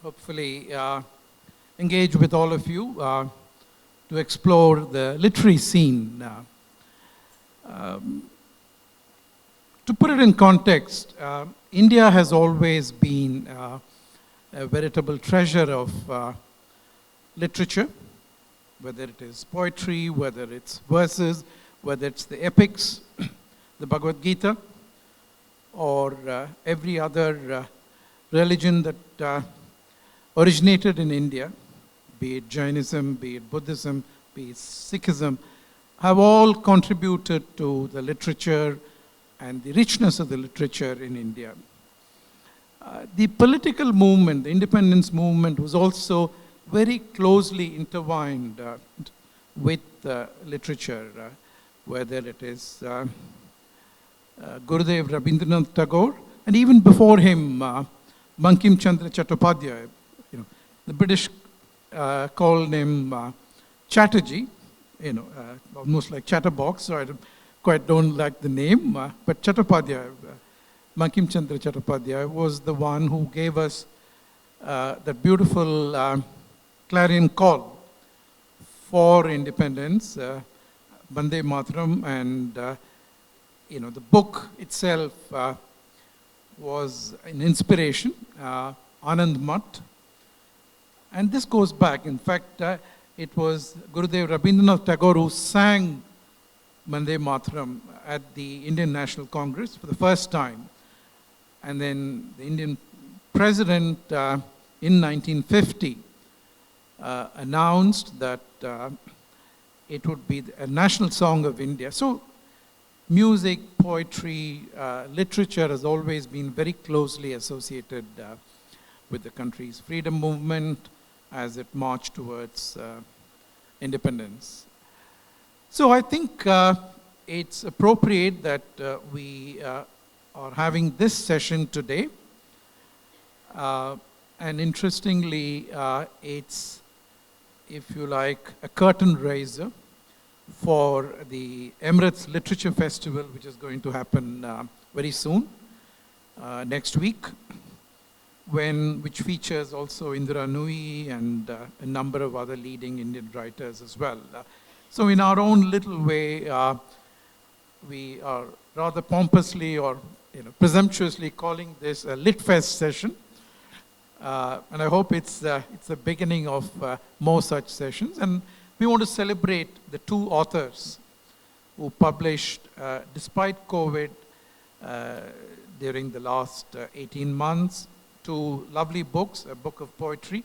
hopefully engage with all of you to explore the literary scene. To put it in context, India has always been a veritable treasure of literature, whether it is poetry, whether it's verses, whether it's the epics, the Bhagavad Gita, or every other religion that originated in India, be it Jainism, be it Buddhism, be it Sikhism, have all contributed to the literature and the richness of the literature in India. The political movement, the independence movement, was also very closely intertwined with literature, whether it is Gurudev Rabindranath Tagore, and even before him, Bankim Chandra Chattopadhyay. The British called him Chatterjee, almost like Chatterbox, so I quite don't like the name, but Chattopadhyay, Bankim Chandra Chattopadhyay, was the one who gave us that beautiful clarion call for independence, Bande Mataram, and the book itself was an inspiration, Anand Math. And this goes back. In fact, it was Gurudev Rabindranath Tagore who sang Bande Mataram at the Indian National Congress for the first time. And then the Indian president in 1950 announced that it would be a national song of India. So music, poetry, literature has always been very closely associated with the country's freedom movement as it marched towards independence. So I think it's appropriate that we are having this session today. And interestingly, it's, if you like, a curtain raiser for the Emirates Literature Festival, which is going to happen very soon, next week, which features also Indira Nui and a number of other leading Indian writers as well. So in our own little way, we are rather pompously or presumptuously calling this a LitFest session. And I hope it's the beginning of more such sessions. And we want to celebrate the two authors who published, despite COVID, during the last 18 months, two lovely books, a book of poetry,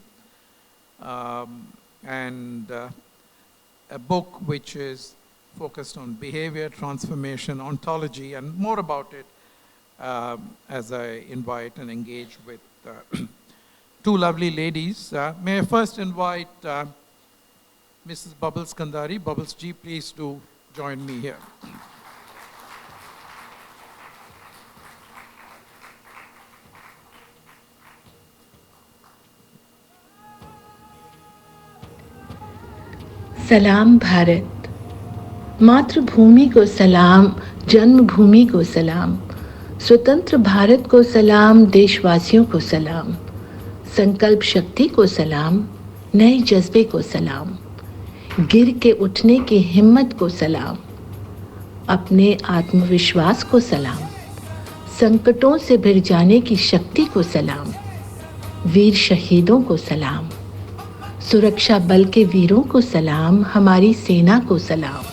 and a book which is focused on behavior, transformation, ontology, and more about it as I invite and engage with two lovely ladies. May I first invite Mrs. Bubbles Kandari. Bubbles ji, please do join me here. सलाम भारत, मातृभूमि को सलाम, जन्मभूमि को सलाम, स्वतंत्र भारत को सलाम, देशवासियों को सलाम, संकल्प शक्ति को सलाम, नए जज्बे को सलाम, गिर के उठने की हिम्मत को सलाम, अपने आत्मविश्वास को सलाम, संकटों से भिड़ जाने की शक्ति को सलाम, वीर शहीदों को सलाम, सुरक्षा बल के वीरों को सलाम, हमारी सेना को सलाम,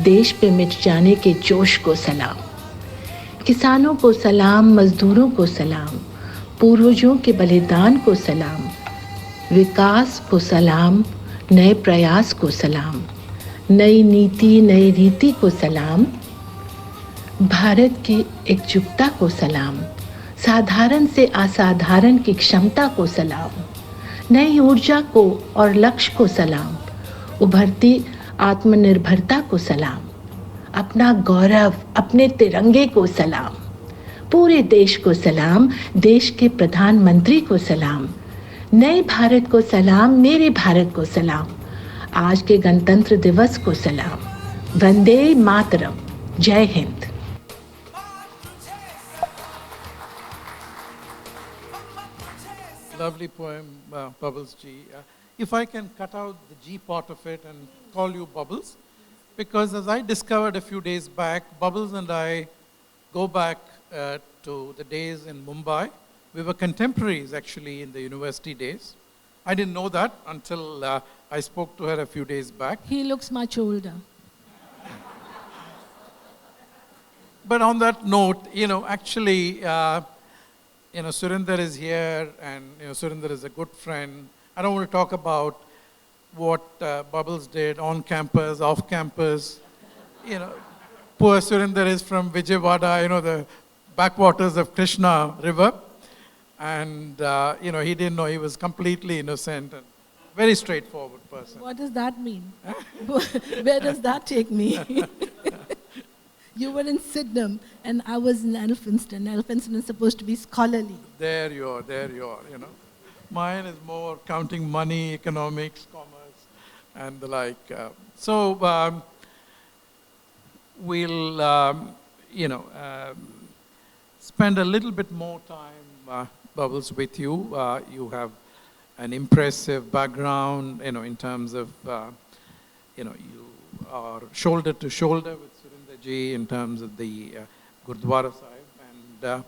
देश पे मिट जाने के जोश को सलाम, किसानों को सलाम, मजदूरों को सलाम, पूर्वजों के बलिदान को सलाम, विकास को सलाम, नए प्रयास को सलाम, नई नीति, नई रीति को सलाम, भारत की एकजुटता को सलाम, साधारण से असाधारण की क्षमता को सलाम, नई ऊर्जा को और लक्ष्य को सलाम, उभरती आत्मनिर्भरता को सलाम, अपना गौरव, अपने तिरंगे को सलाम, पूरे देश को सलाम, देश के प्रधानमंत्री को सलाम, नए भारत को सलाम, मेरे भारत को सलाम, आज के गणतंत्र दिवस को सलाम, वंदे मातरम, जय Hind. Lovely poem, Bubbles G. If I can cut out the G part of it and call you Bubbles, because as I discovered a few days back, Bubbles and I go back to the days in Mumbai. We were contemporaries actually in the university days. I didn't know that until I spoke to her a few days back. He looks much older. But on that note, actually, Surinder is here, and Surinder is a good friend. I don't want to talk about what Bubbles did on campus, off campus. Poor Surinder is from Vijayawada, the backwaters of Krishna River. And, he didn't know, he was completely innocent and very straightforward person. What does that mean? Where does that take me? You were in Sydenham, and I was in Elphinstone. Elphinstone is supposed to be scholarly. There you are, Mine is more counting money, economics, commerce, and the like. We'll, spend a little bit more time, Bubbles, with you. You have an impressive background, in terms of, you are shoulder to shoulder with Surinder Ji in terms of the Gurdwara Sahib. And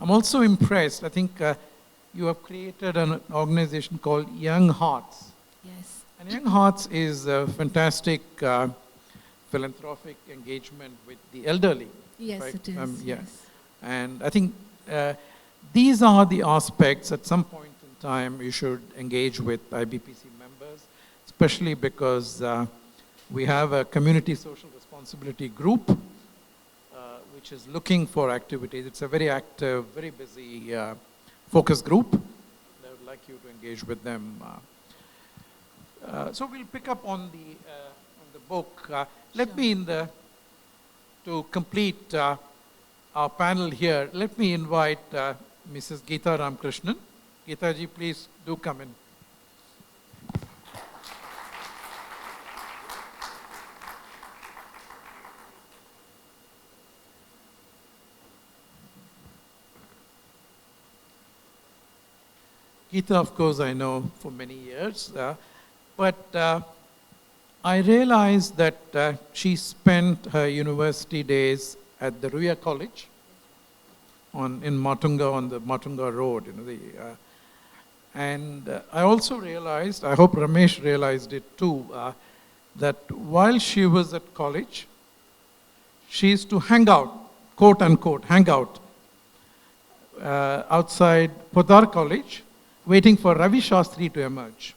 I'm also impressed. I think you have created an organization called Young Hearts. Yes. And Young Hearts is a fantastic philanthropic engagement with the elderly. Yes, right? it is. Yes. And I think these are the aspects at some point in time you should engage with IBPC members, especially because we have a community social responsibility group which is looking for activities. It's a very active, very busy focus group. I would like you to engage with them. So we'll pick up on the book. Let me to complete our panel here, let me invite Mrs. Geeta Ramkrishnan. Geeta ji, please do come in. Geeta, of course, I know for many years, but I realized that she spent her university days at the Ruya College in Matunga, on the Matunga Road. And I also realized, I hope Ramesh realized it too, that while she was at college, she used to hang out, quote unquote, hang out outside Podar College, waiting for Ravi Shastri to emerge.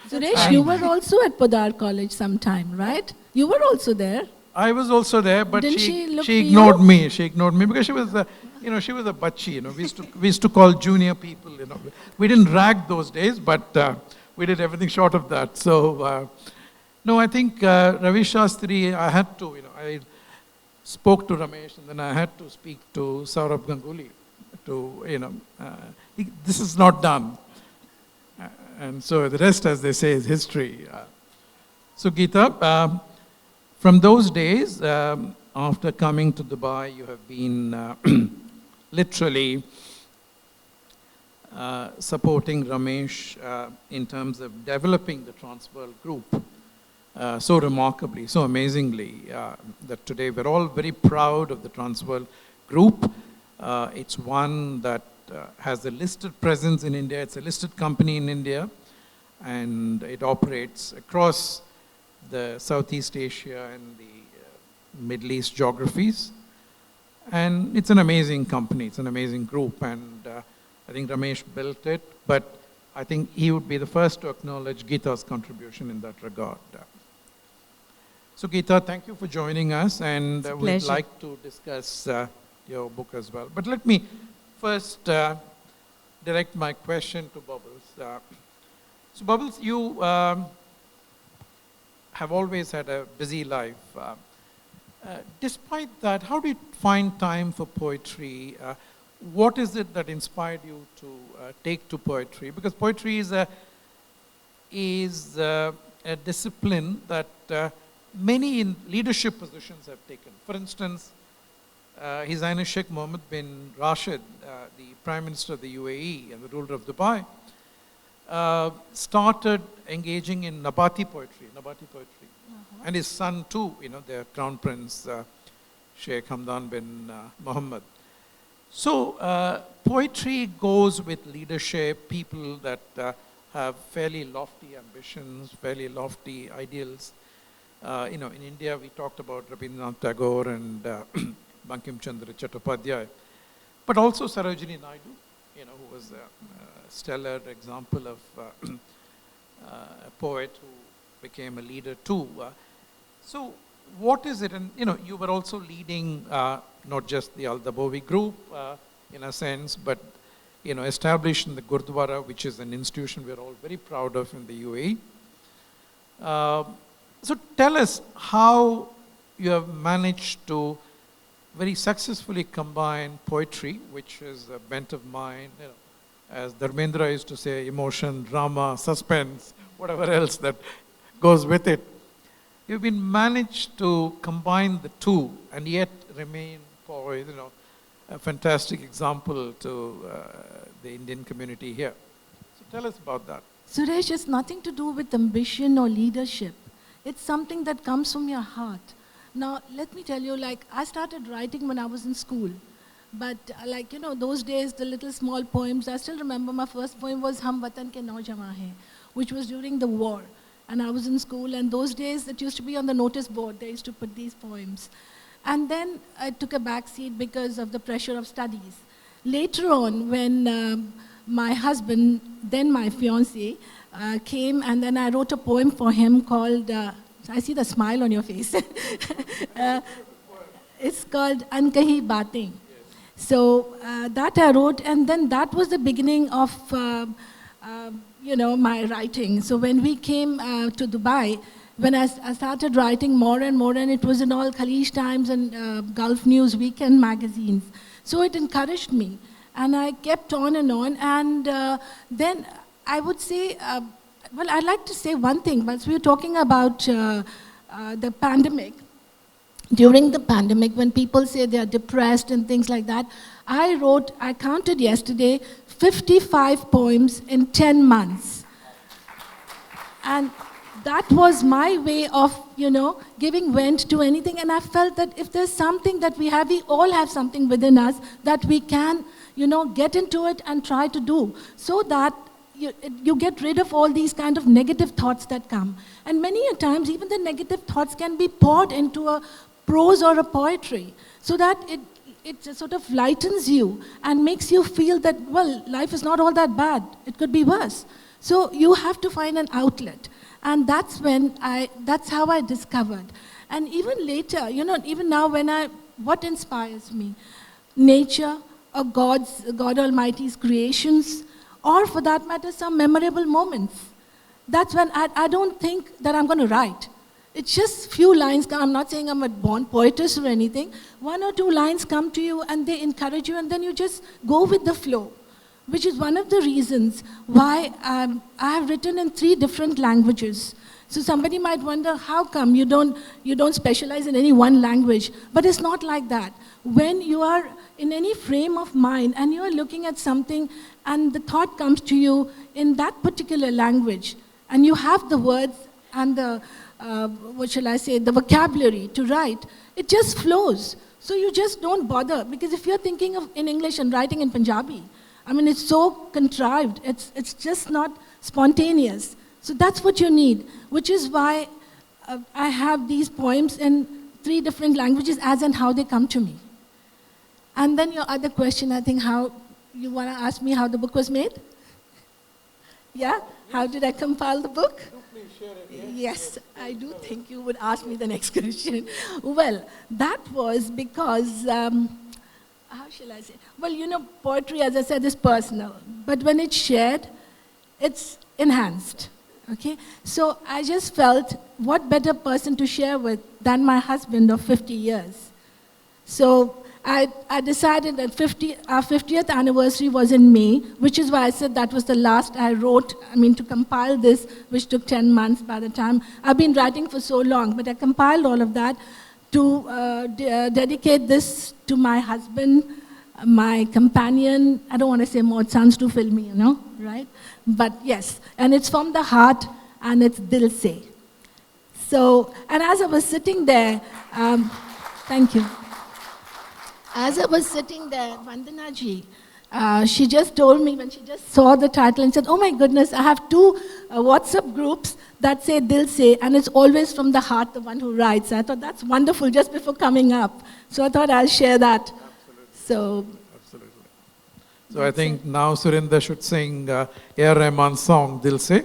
Suresh, you were also at Podar College sometime, right? You were also there. I was also there, but Didn't she ignored me. She ignored me because she was a bachi. We used to call junior people. We didn't rag those days, but we did everything short of that. So, no, I think Ravi Shastri. I had to. I spoke to Ramesh, and then I had to speak to Saurabh Ganguly. This is not done. And so the rest, as they say, is history. So Geeta, from those days, after coming to Dubai, you have been literally supporting Ramesh in terms of developing the Transworld Group so remarkably, so amazingly, that today we're all very proud of the Transworld Group. It's one that has a listed presence in India. It's a listed company in India, and it operates across the Southeast Asia and the Middle East geographies. And it's an amazing company. It's an amazing group. And I think Ramesh built it, but I think he would be the first to acknowledge Geeta's contribution in that regard. So Geeta, thank you for joining us, and we'd like to discuss your book as well. But let me first direct my question to Bubbles. So Bubbles, you have always had a busy life. Despite that, how do you find time for poetry? What is it that inspired you to take to poetry? Because poetry is a discipline that many in leadership positions have taken. For instance, His Highness Sheikh Mohammed bin Rashid, the Prime Minister of the UAE and the ruler of Dubai, started engaging in Nabati poetry. And his son too, the Crown Prince, Sheikh Hamdan bin Mohammed. So poetry goes with leadership, people that have fairly lofty ambitions, fairly lofty ideals. In India, we talked about Rabindranath Tagore and Bankim Chandra Chattopadhyay, but also Sarojini Naidu, who was a stellar example of a poet who became a leader too. So what is it? And you were also leading not just the Al-Dabawi group in a sense, but established in the Gurdwara, which is an institution we're all very proud of in the UAE. So tell us how you have managed to very successfully combine poetry, which is a bent of mind, as Dharmendra used to say, emotion, drama, suspense, whatever else that goes with it. You've been managed to combine the two and yet remain poised, a fantastic example to the Indian community here. So tell us about that. Suresh, it's nothing to do with ambition or leadership. It's something that comes from your heart. Now, let me tell you, I started writing when I was in school. But those days, the little small poems, I still remember my first poem was Hum Watan Ke Naujawan Hain, which was during the war. And I was in school, and those days, it used to be on the notice board. They used to put these poems. And then I took a back seat because of the pressure of studies. Later on, when my husband, then my fiancé, came, and then I wrote a poem for him called, I see the smile on your face. It's called Ankahi Baatein. So that I wrote, and then that was the beginning of my writing. So when we came to Dubai, when I started writing more and more, and it was in all Khalij Times and Gulf News weekend magazines. So it encouraged me, and I kept on, and then I would say, I'd like to say one thing, but we were talking about the pandemic. During the pandemic, when people say they are depressed and things like that, I counted yesterday, 55 poems in 10 months. And that was my way of, giving vent to anything. And I felt that if there's something that we all have something within us that we can, get into it and try to do, so that you get rid of all these kind of negative thoughts that come. And many a times, even the negative thoughts can be poured into a prose or a poetry, so that it sort of lightens you and makes you feel that, well, life is not all that bad. It could be worse. So you have to find an outlet. And that's how I discovered. And even later, even now what inspires me? Nature, or God Almighty's creations, or for that matter, some memorable moments. That's when I don't think that I'm going to write. It's just few lines. I'm not saying I'm a born poetess or anything. 1 or 2 lines come to you and they encourage you, and then you just go with the flow, which is one of the reasons why I have written in 3 different languages. So somebody might wonder, how come you don't specialize in any one language? But it's not like that. When you are in any frame of mind and you are looking at something and the thought comes to you in that particular language, and you have the words and the the vocabulary to write, it just flows. So you just don't bother, because if you're thinking of in English and writing in Punjabi, it's so contrived, it's just not spontaneous. So that's what you need, which is why I have these poems in 3 different languages as and how they come to me. And then your other question, I think, how you want to ask me how the book was made? Yeah? How did I compile the book? Yes, I do think you would ask me the next question. Well, that was because, how shall I say? Well, poetry, as I said, is personal. But when it's shared, it's enhanced. Okay? So I just felt, what better person to share with than my husband of 50 years? So I decided that our 50th anniversary was in May, which is why I said that was the last I wrote, to compile this, which took 10 months by the time. I've been writing for so long, but I compiled all of that to dedicate this to my husband, my companion. I don't want to say more, it sounds too filmy, right? But yes, and it's from the heart, and it's Dil Se. So, and as I was sitting there, thank you. As I was sitting there, Vandana ji, she just told me when she just saw the title and said, oh my goodness, I have two WhatsApp groups that say Dil Se, and it's always from the heart, the one who writes. I thought that's wonderful just before coming up. So I thought I'll share that. Absolutely. So, Absolutely. So I think now Surinder should sing A.R. Rahman's song, Dil Se,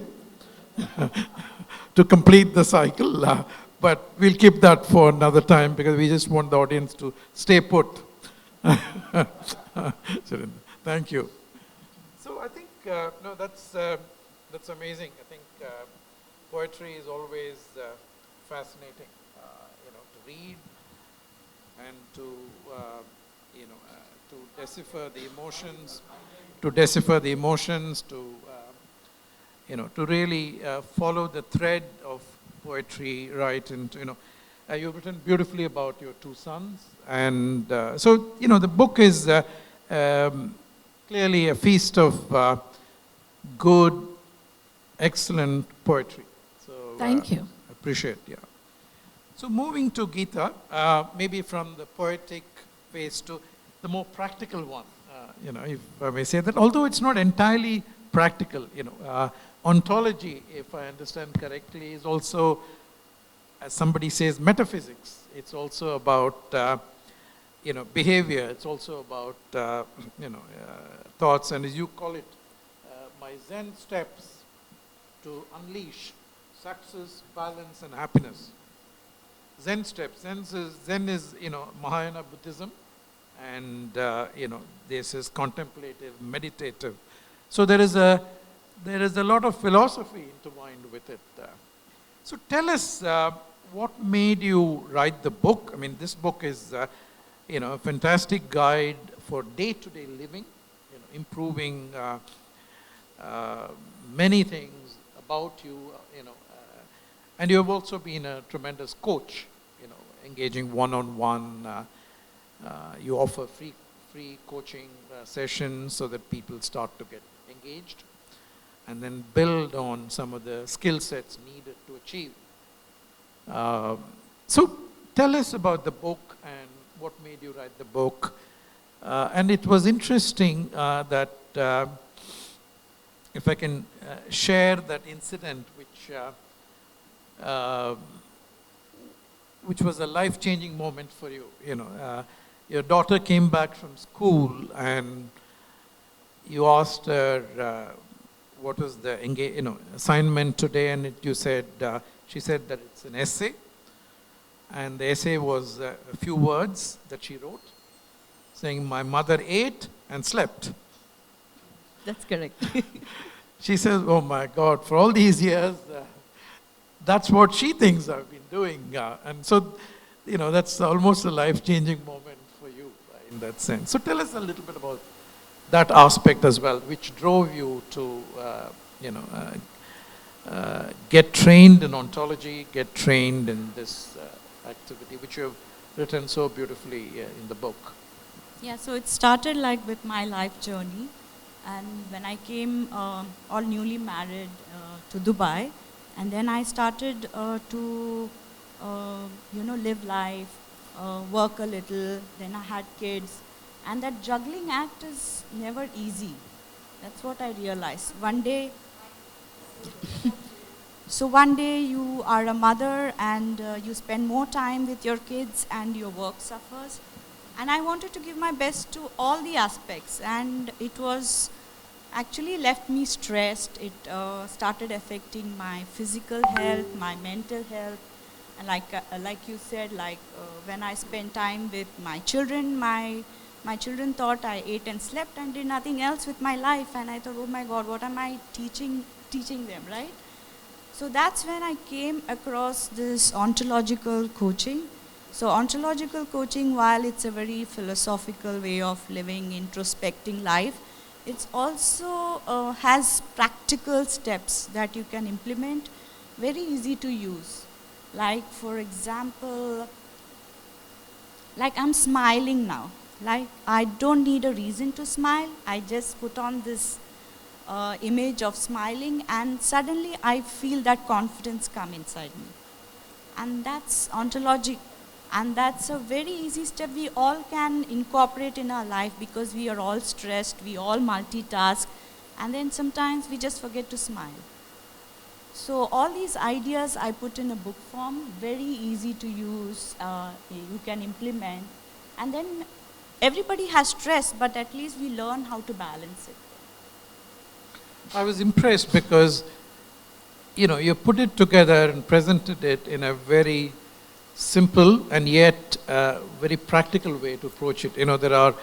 to complete the cycle. But we'll keep that for another time because we just want the audience to stay put. Surinder, thank you. So I think, no, that's amazing. I think poetry is always fascinating, to read and to, to decipher the emotions, to really follow the thread of poetry, right? And, you've written beautifully about your two sons. And so, the book is clearly a feast of good, excellent poetry. So thank you. Appreciate, yeah. So moving to Gita, maybe from the poetic phase to the more practical one, if I may say that, although it's not entirely practical, ontology, if I understand correctly, is also, as somebody says, metaphysics. It's also about, behavior. It's also about, thoughts, and as you call it, my Zen steps to unleash success, balance, and happiness. Zen steps. Zen is Mahayana Buddhism, and this is contemplative, meditative. So there is a lot of philosophy intertwined with it. So tell us what made you write the book. I mean, this book is a fantastic guide for day-to-day living, improving many things about you, and you have also been a tremendous coach, engaging one-on-one. You offer free coaching sessions so that people start to get engaged and then build on some of the skill sets needed to achieve. So tell us about the book and what made you write the book. And it was interesting that if I can share that incident, which was a life-changing moment for you. Your daughter came back from school and you asked her what was the assignment today, and you said she said that it's an essay, and the essay was a few words that she wrote, saying, "My mother ate and slept." That's correct. She says, "Oh my God, for all these years, that's what she thinks I've been doing." And so, that's almost a life-changing moment for you in that sense. So tell us a little bit about that aspect as well, which drove you to, get trained in ontology, get trained in this activity, which you have written so beautifully in the book. Yeah, so it started like with my life journey. And when I came all newly married to Dubai, and then I started to, live life, work a little, then I had kids. And that juggling act is never easy. That's what I realized. One day you are a mother and you spend more time with your kids and your work suffers. And I wanted to give my best to all the aspects, and it was actually left me stressed. It started affecting my physical health, my mental health, and like you said, when I spent time with my children, my children thought I ate and slept and did nothing else with my life, and I thought, oh my God, what am I teaching them, right? So that's when I came across this ontological coaching. So ontological coaching, while it's a very philosophical way of living, introspecting life, it also has practical steps that you can implement, very easy to use. Like, for example, like I'm smiling now. Like I don't need a reason to smile. I just put on this image of smiling, and suddenly I feel that confidence come inside me. And that's ontologic. And that's a very easy step we all can incorporate in our life, because we are all stressed, we all multitask, and then sometimes we just forget to smile. So all these ideas I put in a book form, very easy to use, you can implement. And then everybody has stress, but at least we learn how to balance it. I was impressed because, you put it together and presented it in a very simple and yet very practical way to approach it. There are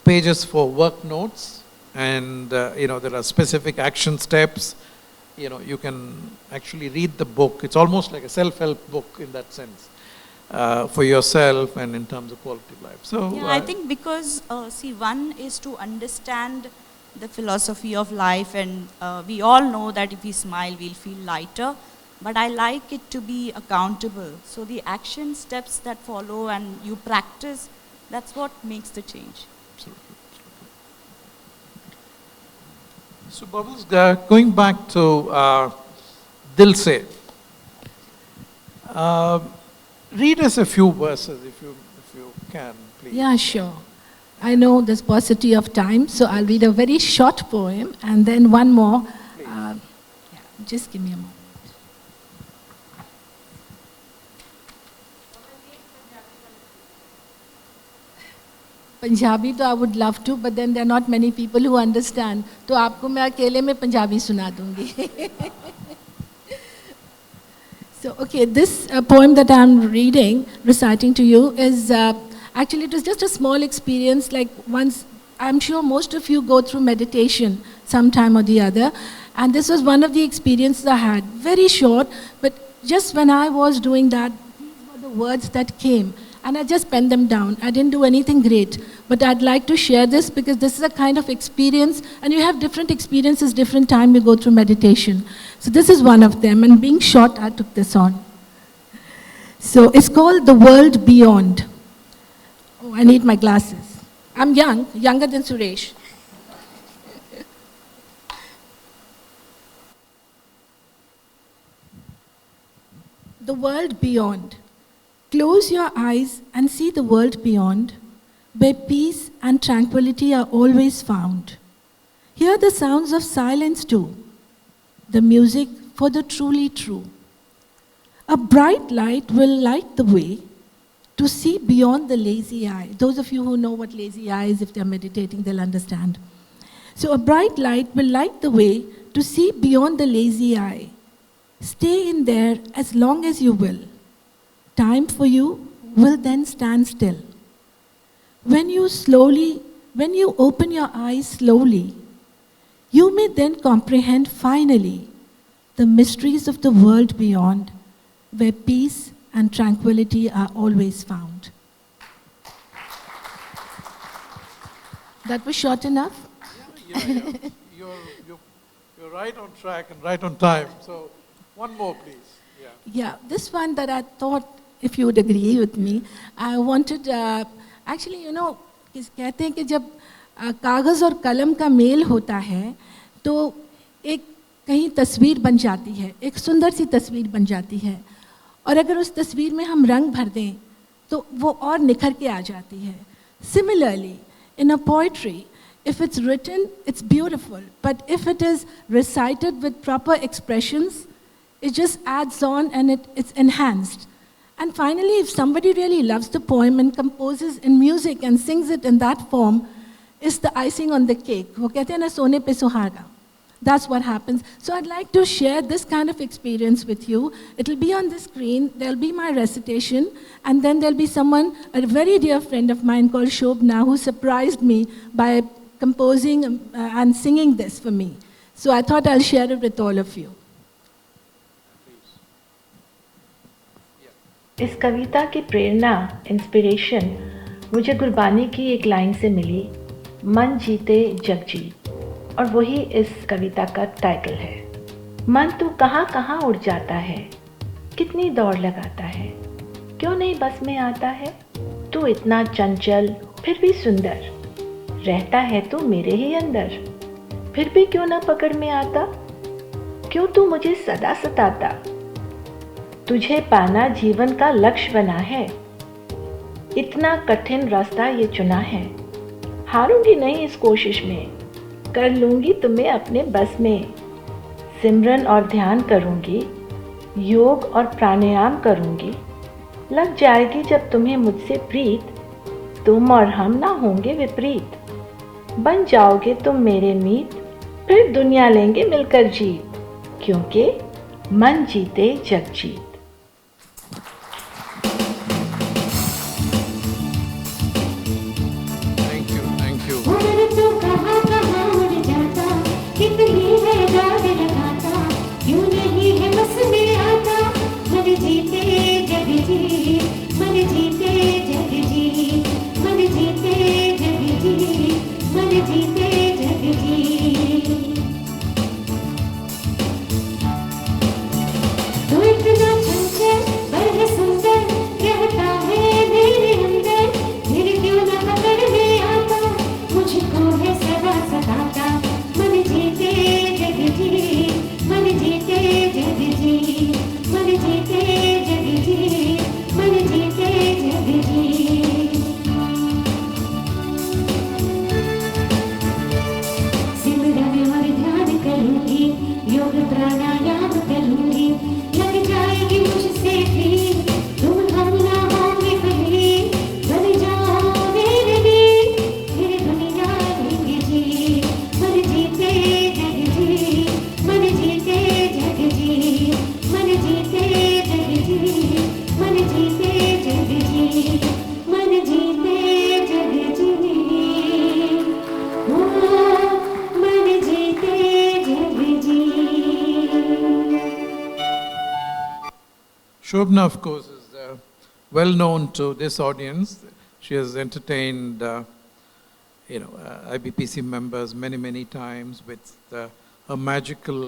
pages for work notes, and there are specific action steps. You can actually read the book. It's almost like a self-help book in that sense, for yourself and in terms of quality of life. So yeah, I think because, one is to understand the philosophy of life, and we all know that if we smile, we'll feel lighter. But I like it to be accountable. So the action steps that follow and you practice, that's what makes the change. Absolutely. So Bubbles, going back to Dil Se, read us a few verses if you can, please. Yeah, sure. I know there's paucity of time, so I'll read a very short poem and then one more. Just give me a moment. Punjabi तो I would love to, but then there are not many people who understand. तो आपको मैं अकेले में पंजाबी सुना दूंगी. So, okay, this poem that I'm reading, reciting to you, is actually it was just a small experience. Like once, I'm sure most of you go through meditation sometime or the other, and this was one of the experiences I had. Very short, but just when I was doing that, these were the words that came. And I just penned them down. I didn't do anything great. But I'd like to share this because this is a kind of experience, and you have different experiences, different time you go through meditation. So this is one of them, and being short, I took this on. So it's called The World Beyond. Oh, I need my glasses. I'm young, younger than Suresh. The world beyond. Close your eyes and see the world beyond, where peace and tranquility are always found. Hear the sounds of silence too, the music for the truly true. A bright light will light the way to see beyond the lazy eye. Those of you who know what lazy eye is, if they're meditating, they'll understand. So a bright light will light the way to see beyond the lazy eye. Stay in there as long as you will. Time for you will then stand still. When you open your eyes slowly, you may then comprehend finally the mysteries of the world beyond, where peace and tranquility are always found. That was short enough? Yeah. You're right on track and right on time. So one more, please. Yeah, this one that I thought, if you would agree with me, I wanted, actually, कहते हैं कि जब कागज़ और कलम का mail होता है, तो एक कहीं तस्वीर बन जाती है, एक सुंदर सी तस्वीर बन जाती है, और अगर उस तस्वीर में हम रंग भर दें, तो वो और निखर के आ जाती है. Similarly, in a poetry, if it's written, it's beautiful, but if it is recited with proper expressions, it just adds on and it's enhanced. And finally, if somebody really loves the poem and composes in music and sings it in that form, it's the icing on the cake. वो कहते हैं ना सोने पे सुहागा. That's what happens. So I'd like to share this kind of experience with you. It'll be on the screen. There'll be my recitation, and then there'll be someone, a very dear friend of mine called Shobna, who surprised me by composing and singing this for me. So I thought I'll share it with all of you. इस कविता की प्रेरणा, inspiration मुझे गुरबानी की एक line से मिली, मन जीते जग जीत, और वही इस कविता का टाइटल है. मन तू कहाँ कहाँ उड़ जाता है, कितनी दौड़ लगाता है, क्यों नहीं बस में आता है, तू इतना चंचल फिर भी सुंदर, रहता है तू मेरे ही अंदर, फिर भी क्यों ना पकड़ में आता, क्यों तू मुझे सदा सताता। तुझे पाना जीवन का लक्ष्य बना है, इतना कठिन रास्ता ये चुना है। हारूंगी नहीं इस कोशिश में, कर लूंगी तुम्हें अपने बस में। सिमरन और ध्यान करूंगी, योग और प्राणायाम करूंगी। लग जाएगी जब तुम्हें मुझसे प्रीत, तुम और हम ना होंगे विपरीत। बन जाओगे तुम मेरे मीत, फिर दुनिया लेंगे मिलकर जीत, क्योंकि मन जीते जग जीत। Thank you, thank you. तो कहाँ कहाँ उड़ जाता, कितनी है दाग लगाता, क्यों नहीं है बस में आता। मन जीते जग जी, मन जीते जग जी, मन जीते जग जी, मन जीते जग जी। तू इतना चंचल पर है सुंदर, रहता है मेरे अंदर, फिर क्यों न पकड़ में आता, मुझको है सदा सताता। मन जीते जग जी, मन जीते जग जी, मन जीते जग जी, मन जीते जग जी। सिमरन और ध्यान करूंगी, योग प्राणायाम करूंगी। लग जाएगी मुझसे भी, तुम हम ना होंगे कहीं। बन जाओ मेरे लिए, फिर दुनिया लेंगे जी। मन जीते जग जी, मन जीते जग जी, मन जीते जग जी, मन जीते जग जी, मन जीते जग जी। ओ मन जीते जग जी। Shobna, of course, is well known to this audience. She has entertained, IBPC members many times with her magical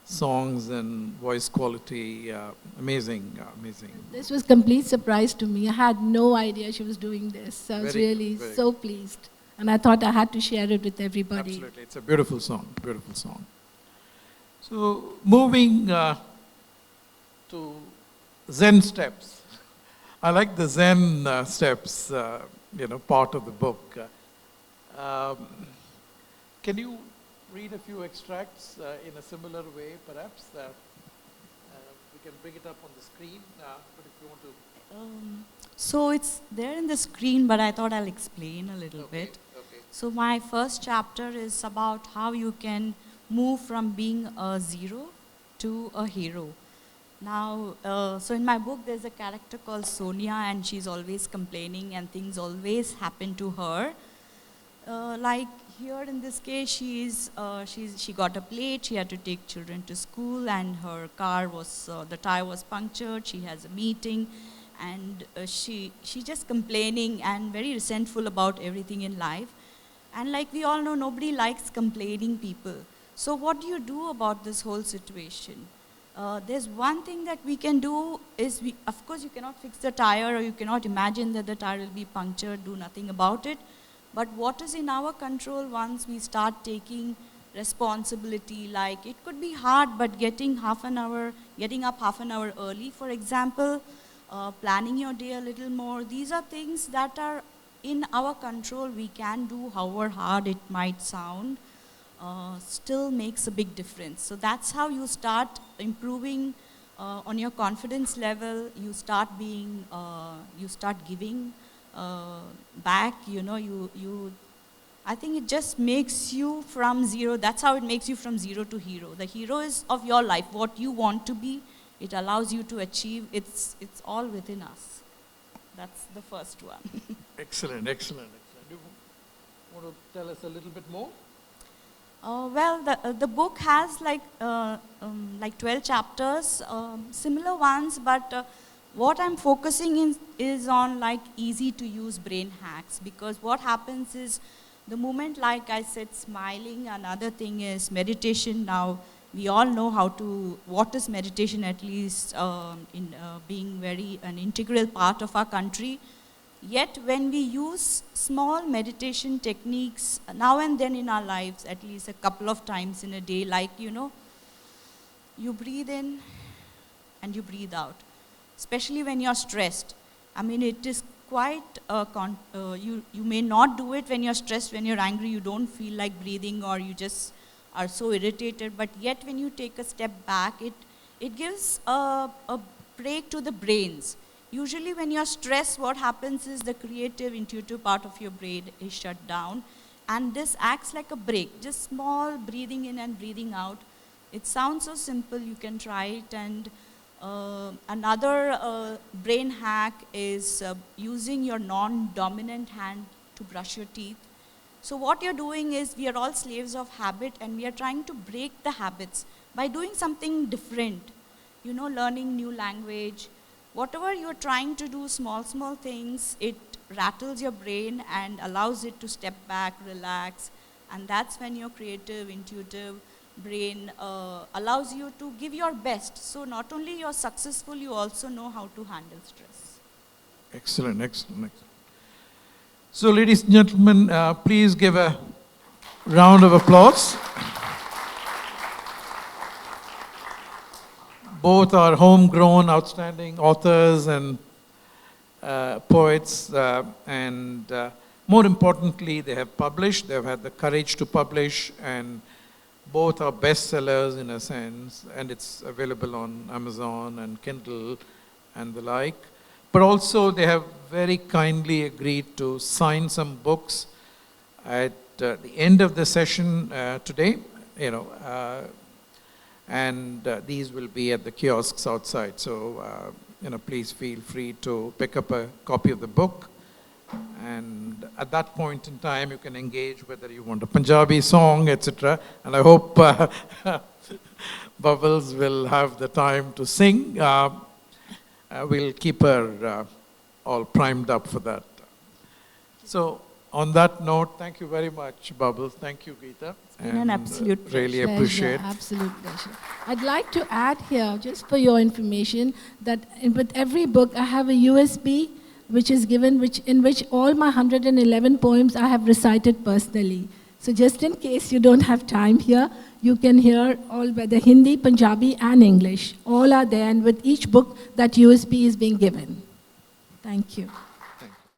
songs and voice quality. Amazing, amazing. This was complete surprise to me. I had no idea she was doing this. I was Very really good, very so pleased. And I thought I had to share it with everybody. Absolutely, it's a beautiful song, beautiful song. So moving to Zen steps. I like the Zen steps, part of the book. Can you read a few extracts in a similar way, perhaps? We can bring it up on the screen, but if you want to... So it's there in the screen, but I thought I'll explain a little Okay, bit. okay. So my first chapter is about how you can move from being a zero to a hero. Now, so in my book, there's a character called Sonia, and she's always complaining, and things always happen to her. Like here in this case, she got a plate. She had to take children to school, and her car was the tire was punctured. She has a meeting, and she just complaining and very resentful about everything in life. And like we all know, nobody likes complaining people. So what do you do about this whole situation? There's one thing that we can do is, of course you cannot fix the tire, or you cannot imagine that the tire will be punctured, do nothing about it. But what is in our control once we start taking responsibility, like it could be hard, but getting up half an hour early, for example, planning your day a little more, these are things that are in our control. We can do, however hard it might sound. Still makes a big difference. So that's how you start improving on your confidence level. You start giving back. I think it just makes you from zero. That's how it makes you from zero to hero. The hero is of your life, what you want to be. It allows you to achieve. It's all within us. That's the first one. Excellent. Do you want to tell us a little bit more? Well, the book has like 12 chapters, similar ones, but what I'm focusing is on like easy to use brain hacks, because what happens is the moment, like I said, smiling, another thing is meditation. Now we all know what is meditation, at least in being very an integral part of our country. Yet when we use small meditation techniques now and then in our lives, at least a couple of times in a day, like, you breathe in and you breathe out, especially when you're stressed. I mean, it is quite, you may not do it when you're stressed, when you're angry, you don't feel like breathing, or you just are so irritated, but yet when you take a step back, it gives a break to the brains. Usually when you're stressed, what happens is the creative, intuitive part of your brain is shut down, and this acts like a break, just small breathing in and breathing out. It sounds so simple, you can try it. And another brain hack is using your non-dominant hand to brush your teeth. So what you're doing is, we are all slaves of habit, and we are trying to break the habits by doing something different, learning new language. Whatever you're trying to do, small things, it rattles your brain and allows it to step back, relax, and that's when your creative, intuitive brain allows you to give your best. So not only you're successful, you also know how to handle stress. Excellent, excellent. So ladies and gentlemen, please give a round of applause. Both are homegrown, outstanding authors and poets, and more importantly, they have published, they've had the courage to publish, and both are bestsellers in a sense, and it's available on Amazon and Kindle and the like. But also they have very kindly agreed to sign some books at the end of the session today, and these will be at the kiosks outside. So, please feel free to pick up a copy of the book. And at that point in time, you can engage whether you want a Punjabi song, etc. And I hope Bubbles will have the time to sing. We'll keep her all primed up for that. So, on that note, thank you very much, Bubbles. Thank you, Geeta. It's been an absolute really pleasure. appreciate. Absolute pleasure. I'd like to add here, just for your information, that with every book I have a USB which is given, in which all my 111 poems I have recited personally. So just in case you don't have time here, you can hear all, whether Hindi, Punjabi and English. All are there, and with each book that USB is being given. Thank you.